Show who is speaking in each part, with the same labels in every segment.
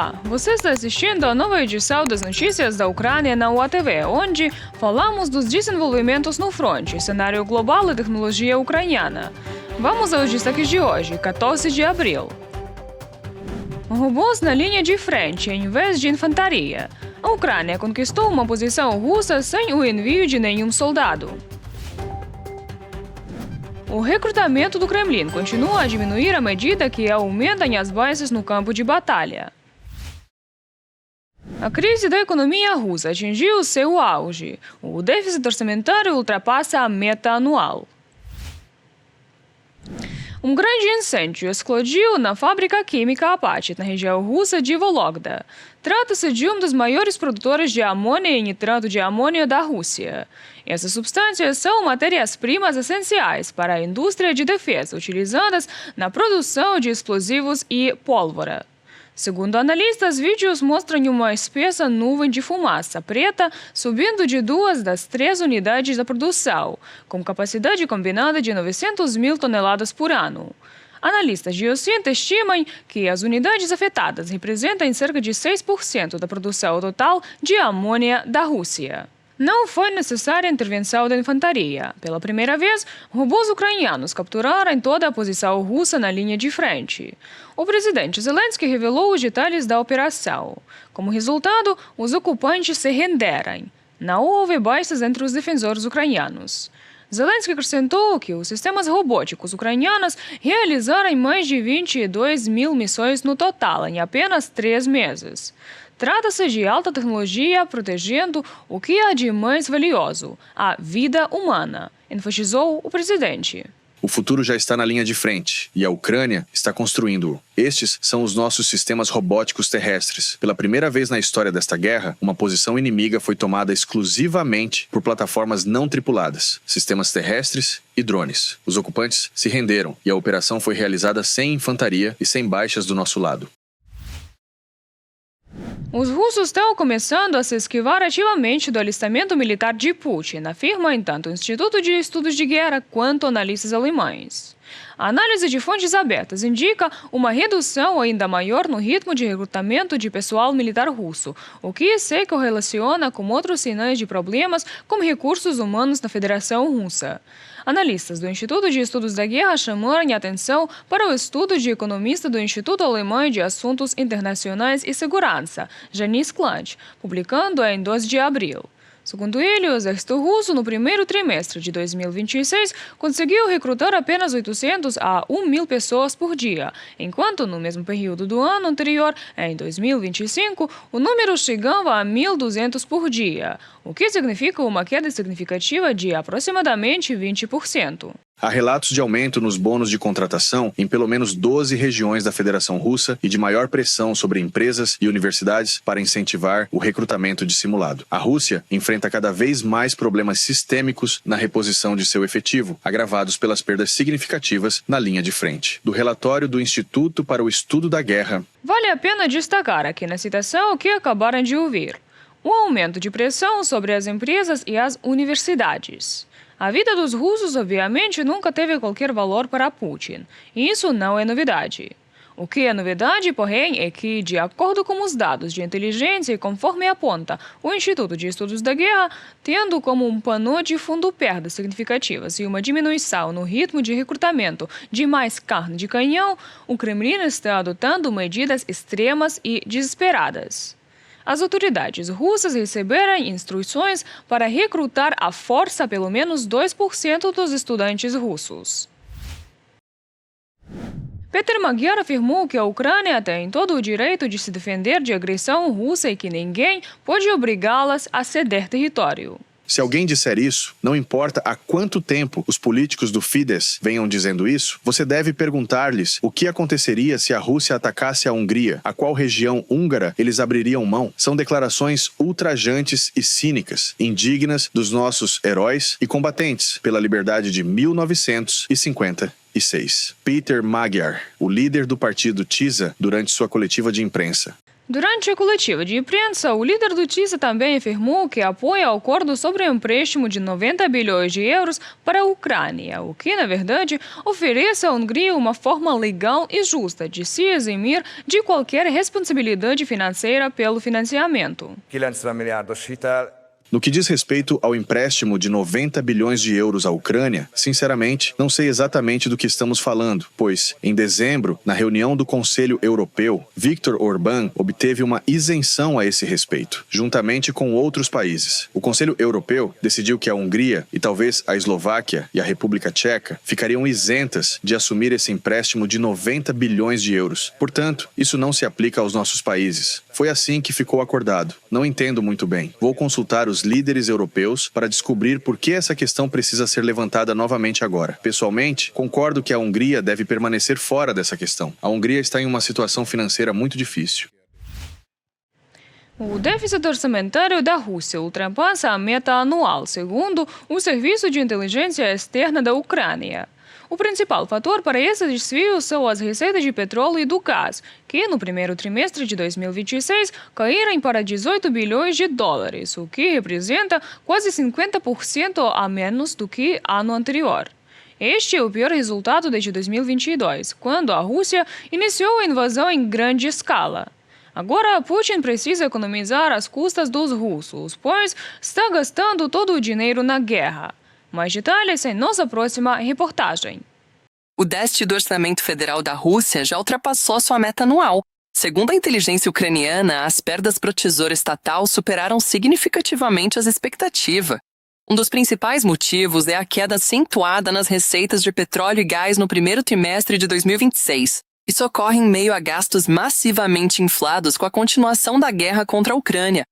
Speaker 1: Olá, você está assistindo a nova edição das notícias da Ucrânia na UATV, onde falamos dos desenvolvimentos no fronte, cenário global e tecnologia ucraniana. Vamos aos destaques de hoje, 14 de abril. Robôs na linha de frente em vez de infantaria. A Ucrânia conquistou uma posição russa sem o envio de nenhum soldado. O recrutamento do Kremlin continua a diminuir à medida que aumentam as baixas no campo de batalha. A crise da economia russa atingiu seu auge. O déficit orçamentário ultrapassa a meta anual. Um grande incêndio explodiu na fábrica química Apache, na região russa de Vologda. Trata-se de um dos maiores produtores de amônia e nitrato de amônia da Rússia. Essas substâncias são matérias-primas essenciais para a indústria de defesa, utilizadas na produção de explosivos e pólvora. Segundo analistas, vídeos mostram uma espessa nuvem de fumaça preta subindo de 2 das 3 unidades da produção, com capacidade combinada de 900 mil toneladas por ano. Analistas geocientistas estimam que as unidades afetadas representam cerca de 6% da produção total de amônia da Rússia. Não foi necessária a intervenção da infantaria. Pela primeira vez, robôs ucranianos capturaram toda a posição russa na linha de frente. O presidente Zelensky revelou os detalhes da operação. Como resultado, os ocupantes se renderam. Não houve baixas entre os defensores ucranianos. Zelensky acrescentou que os sistemas robóticos ucranianos realizaram mais de 22 mil missões no total em apenas 3 meses. Trata-se de alta tecnologia protegendo o que há de mais valioso, a vida humana, enfatizou o presidente.
Speaker 2: O futuro já está na linha de frente e a Ucrânia está construindo-o. Estes são os nossos sistemas robóticos terrestres. Pela primeira vez na história desta guerra, uma posição inimiga foi tomada exclusivamente por plataformas não tripuladas, sistemas terrestres e drones. Os ocupantes se renderam e a operação foi realizada sem infantaria e sem baixas do nosso lado.
Speaker 1: Os russos estão começando a se esquivar ativamente do alistamento militar de Putin, afirma tanto o Instituto de Estudos de Guerra quanto analistas alemães. A análise de fontes abertas indica uma redução ainda maior no ritmo de recrutamento de pessoal militar russo, o que se correlaciona com outros sinais de problemas como recursos humanos na Federação Russa. Analistas do Instituto de Estudos da Guerra chamaram a atenção para o estudo de economista do Instituto Alemão de Assuntos Internacionais e Segurança, Janis Klant, publicando em 2 de abril. Segundo ele, o exército russo, no primeiro trimestre de 2026, conseguiu recrutar apenas 800 a 1.000 pessoas por dia, enquanto no mesmo período do ano anterior, em 2025, o número chegava a 1.200 por dia, o que significa uma queda significativa de aproximadamente 20%.
Speaker 2: Há relatos de aumento nos bônus de contratação em pelo menos 12 regiões da Federação Russa e de maior pressão sobre empresas e universidades para incentivar o recrutamento dissimulado. A Rússia enfrenta cada vez mais problemas sistêmicos na reposição de seu efetivo, agravados pelas perdas significativas na linha de frente. Do relatório do Instituto para o Estudo da Guerra.
Speaker 1: Vale a pena destacar aqui na citação o que acabaram de ouvir: o aumento de pressão sobre as empresas e as universidades. A vida dos russos, obviamente, nunca teve qualquer valor para Putin. E isso não é novidade. O que é novidade, porém, é que, de acordo com os dados de inteligência e conforme aponta o Instituto de Estudos da Guerra, tendo como um pano de fundo perdas significativas e uma diminuição no ritmo de recrutamento de mais carne de canhão, o Kremlin está adotando medidas extremas e desesperadas. As autoridades russas receberam instruções para recrutar à força pelo menos 2% dos estudantes russos. Peter Magyar afirmou que a Ucrânia tem todo o direito de se defender de agressão russa e que ninguém pode obrigá-las a ceder território.
Speaker 2: Se alguém disser isso, não importa há quanto tempo os políticos do Fidesz venham dizendo isso, você deve perguntar-lhes o que aconteceria se a Rússia atacasse a Hungria, a qual região húngara eles abririam mão. São declarações ultrajantes e cínicas, indignas dos nossos heróis e combatentes pela liberdade de 1956. Peter Magyar, o líder do partido TISA, durante sua coletiva de imprensa.
Speaker 1: Durante a coletiva de imprensa, o líder do TISA também afirmou que apoia o acordo sobre o empréstimo de 90 bilhões de euros para a Ucrânia, o que, na verdade, oferece à Hungria uma forma legal e justa de se eximir de qualquer responsabilidade financeira pelo financiamento.
Speaker 3: 90 milliárdos hitel.
Speaker 2: No que diz respeito ao empréstimo de 90 bilhões de euros à Ucrânia, sinceramente, não sei exatamente do que estamos falando, pois, em dezembro, na reunião do Conselho Europeu, Viktor Orbán obteve uma isenção a esse respeito, juntamente com outros países. O Conselho Europeu decidiu que a Hungria e talvez a Eslováquia e a República Tcheca ficariam isentas de assumir esse empréstimo de 90 bilhões de euros. Portanto, isso não se aplica aos nossos países. Foi assim que ficou acordado. Não entendo muito bem. Vou consultar os líderes europeus para descobrir por que essa questão precisa ser levantada novamente agora. Pessoalmente, concordo que a Hungria deve permanecer fora dessa questão. A Hungria está em uma situação financeira muito difícil.
Speaker 1: O déficit orçamentário da Rússia ultrapassa a meta anual, segundo o Serviço de Inteligência Externa da Ucrânia. O principal fator para esse desvio são as receitas de petróleo e do gás, que no primeiro trimestre de 2026 caíram para 18 bilhões de dólares, o que representa quase 50% a menos do que ano anterior. Este é o pior resultado desde 2022, quando a Rússia iniciou a invasão em grande escala. Agora, Putin precisa economizar às custas dos russos, pois está gastando todo o dinheiro na guerra. Mais detalhes em nossa próxima reportagem.
Speaker 4: O déficit do orçamento federal da Rússia já ultrapassou sua meta anual. Segundo a inteligência ucraniana, as perdas para o tesouro estatal superaram significativamente as expectativas. Um dos principais motivos é a queda acentuada nas receitas de petróleo e gás no primeiro trimestre de 2026. Isso ocorre em meio a gastos massivamente inflados com a continuação da guerra contra a Ucrânia.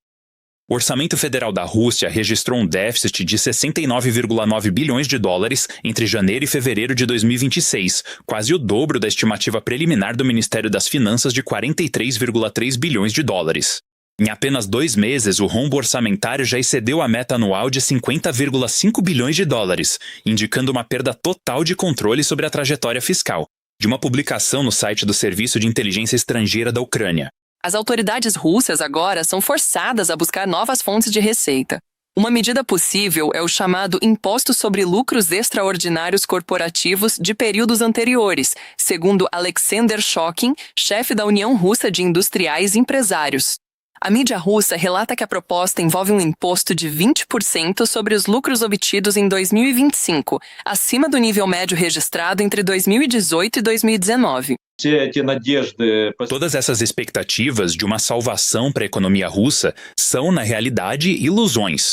Speaker 5: O orçamento federal da Rússia registrou um déficit de 69,9 bilhões de dólares entre janeiro e fevereiro de 2026, quase o dobro da estimativa preliminar do Ministério das Finanças de 43,3 bilhões de dólares. Em apenas 2 meses, o rombo orçamentário já excedeu a meta anual de 50,5 bilhões de dólares, indicando uma perda total de controle sobre a trajetória fiscal, de uma publicação no site do Serviço de Inteligência Estrangeira da Ucrânia.
Speaker 4: As autoridades russas agora são forçadas a buscar novas fontes de receita. Uma medida possível é o chamado Imposto sobre Lucros Extraordinários Corporativos de períodos anteriores, segundo Alexander Shokin, chefe da União Russa de Industriais e Empresários. A mídia russa relata que a proposta envolve um imposto de 20% sobre os lucros obtidos em 2025, acima do nível médio registrado entre 2018 e 2019.
Speaker 5: Todas essas expectativas de uma salvação para a economia russa são, na realidade, ilusões.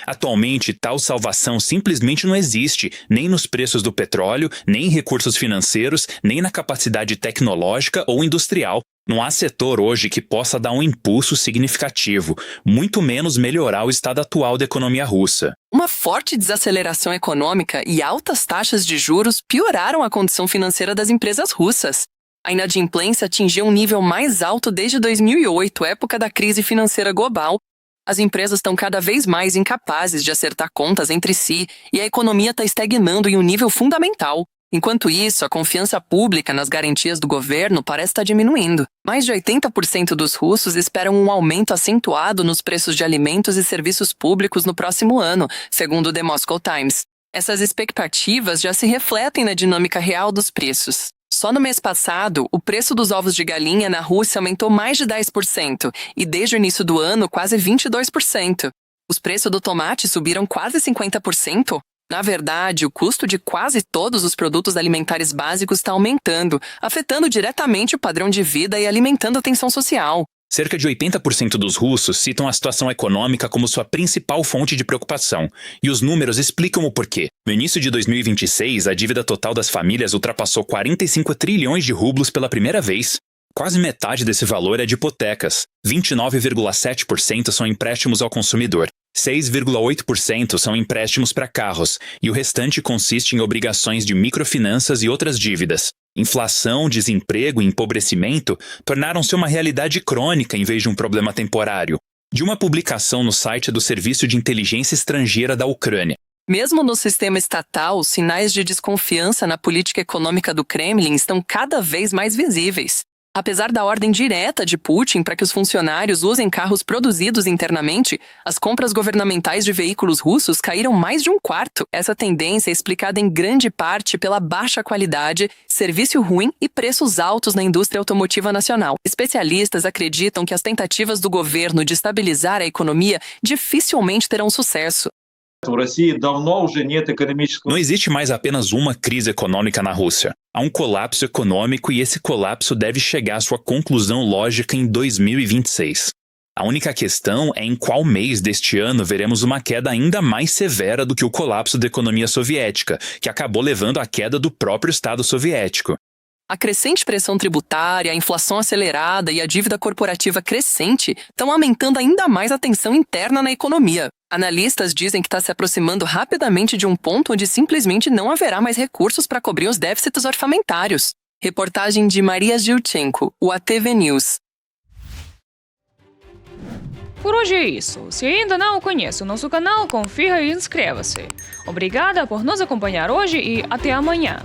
Speaker 5: Atualmente, tal salvação simplesmente não existe, nem nos preços do petróleo, nem em recursos financeiros, nem na capacidade tecnológica ou industrial. Não há setor hoje que possa dar um impulso significativo, muito menos melhorar o estado atual da economia russa.
Speaker 4: Uma forte desaceleração econômica e altas taxas de juros pioraram a condição financeira das empresas russas. A inadimplência atingiu um nível mais alto desde 2008, época da crise financeira global. As empresas estão cada vez mais incapazes de acertar contas entre si e a economia está estagnando em um nível fundamental. Enquanto isso, a confiança pública nas garantias do governo parece estar diminuindo. Mais de 80% dos russos esperam um aumento acentuado nos preços de alimentos e serviços públicos no próximo ano, segundo o The Moscow Times. Essas expectativas já se refletem na dinâmica real dos preços. Só no mês passado, o preço dos ovos de galinha na Rússia aumentou mais de 10% e desde o início do ano quase 22%. Os preços do tomate subiram quase 50%. Na verdade, o custo de quase todos os produtos alimentares básicos está aumentando, afetando diretamente o padrão de vida e alimentando a tensão social.
Speaker 5: Cerca de 80% dos russos citam a situação econômica como sua principal fonte de preocupação, e os números explicam o porquê. No início de 2026, a dívida total das famílias ultrapassou 45 trilhões de rublos pela primeira vez. Quase metade desse valor é de hipotecas, 29,7% são empréstimos ao consumidor, 6,8% são empréstimos para carros, e o restante consiste em obrigações de microfinanças e outras dívidas. Inflação, desemprego e empobrecimento tornaram-se uma realidade crônica em vez de um problema temporário. De uma publicação no site do Serviço de Inteligência Estrangeira da Ucrânia.
Speaker 4: Mesmo no sistema estatal, sinais de desconfiança na política econômica do Kremlin estão cada vez mais visíveis. Apesar da ordem direta de Putin para que os funcionários usem carros produzidos internamente, as compras governamentais de veículos russos caíram mais de um quarto. Essa tendência é explicada em grande parte pela baixa qualidade, serviço ruim e preços altos na indústria automotiva nacional. Especialistas acreditam que as tentativas do governo de estabilizar a economia dificilmente terão sucesso.
Speaker 5: Não existe mais apenas uma crise econômica na Rússia. Há um colapso econômico e esse colapso deve chegar à sua conclusão lógica em 2026. A única questão é em qual mês deste ano veremos uma queda ainda mais severa do que o colapso da economia soviética, que acabou levando à queda do próprio Estado soviético.
Speaker 4: A crescente pressão tributária, a inflação acelerada e a dívida corporativa crescente estão aumentando ainda mais a tensão interna na economia. Analistas dizem que está se aproximando rapidamente de um ponto onde simplesmente não haverá mais recursos para cobrir os déficits orçamentários. Reportagem de Maria Gilchenko, o ATV News.
Speaker 1: Por hoje é isso. Se ainda não conhece o nosso canal, confira e inscreva-se. Obrigada por nos acompanhar hoje e até amanhã.